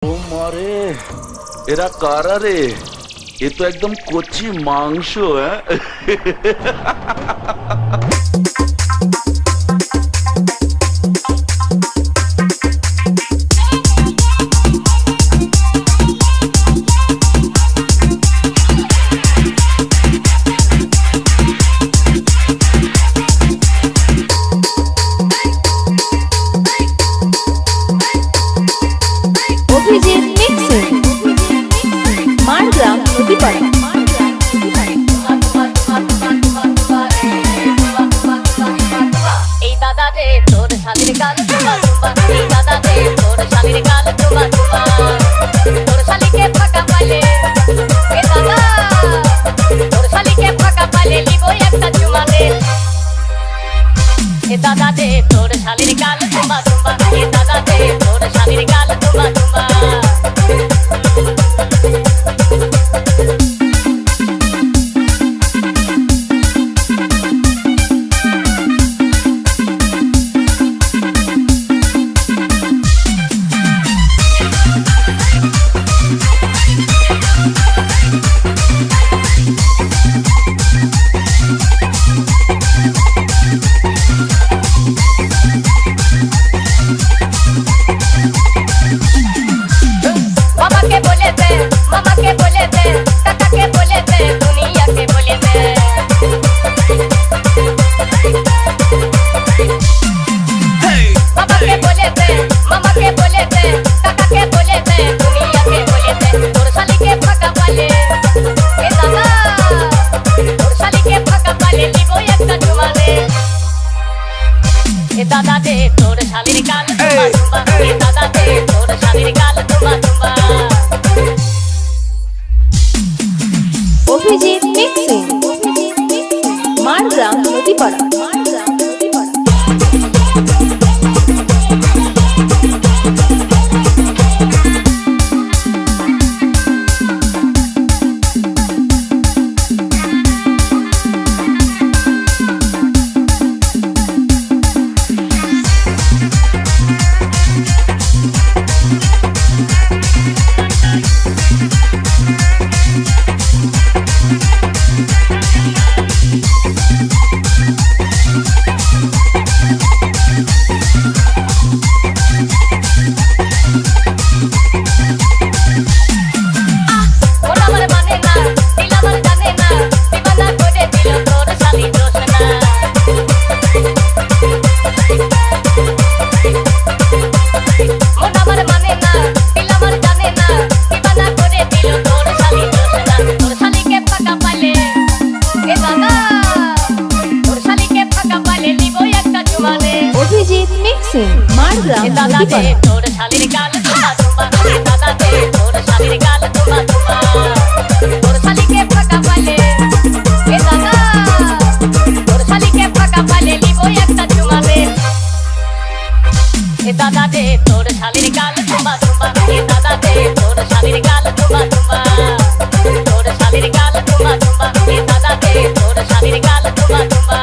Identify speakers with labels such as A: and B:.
A: ও মারে, এরা কারা রে? এ তো একদম কচি মাংস।
B: অভিজিৎ মিক্সিং মারগ্রাম নদীপাড়া।
C: এই দাদা রে তোর শালির গাল চুমা চুমা, এই দাদা রে তোর শালির গাল চুমা চুমা, তোর শালিকে ফাঁকা পালে, এ দাদা তোর শালিকে ফাঁকা পালে লিবো একটা চুমা রে। এ দাদা রে তোর শালির গাল চুমা চুমা, এ দাদা রে তোর শালির গাল চুমা চুমা। মামাকে বলে দে, মামাকে বলে দে, কাকাকে বলে দে, দুনিয়াকে বলে দে। মামাকে বলে দে, মামাকে বলে দে, কাকাকে বলে দে, দুনিয়াকে বলে দে। তোর শালিকে ফাঁকা পালে, এ দাদা তোর শালিকে ফাঁকা পালে লিবো একটা চুমা রে। এ দাদা দে তোর শালির গাল চুমা চুমা, এ দাদা দে তোর শালির গাল চুমা চুমা।
B: অভিজিৎ মিক্সিং মারগ্রাম নদীপাড়া।
C: ওরা আমার মানে না, দিল আমার জানে না, দিবানা করে দিল তোর শালি দোষ না। মন আমার মানে না, দিল আমার জানে না, দিবানা করে দিল তোর শালি দোষ না। তোর শালিকে ফাঁকা পালে, এ দাদা তোর শালিকে ফাঁকা পালে লিবো একটা চুমা রে।
B: অভিজিৎ মিক্সিং মারগ্রাম
C: এ দাদা দে
B: নদীপাড়া।
C: তোর শালির গাল চুমা চুমা, এ দাদা দে তোর শালির গাল চুমা চুমা। তোর শালিকে ফাঁকা পালে, এ দাদা তোর শালিকে ফাঁকা পালে লিবো একটা চুমা রে। এ দাদা দে তোর শালির গাল চুমা চুমা, এ দাদা দে তোর শালির গাল চুমা চুমা। তোর শালির গাল চুমা চুমা, এ দাদা দে তোর শালির গাল চুমা চুমা।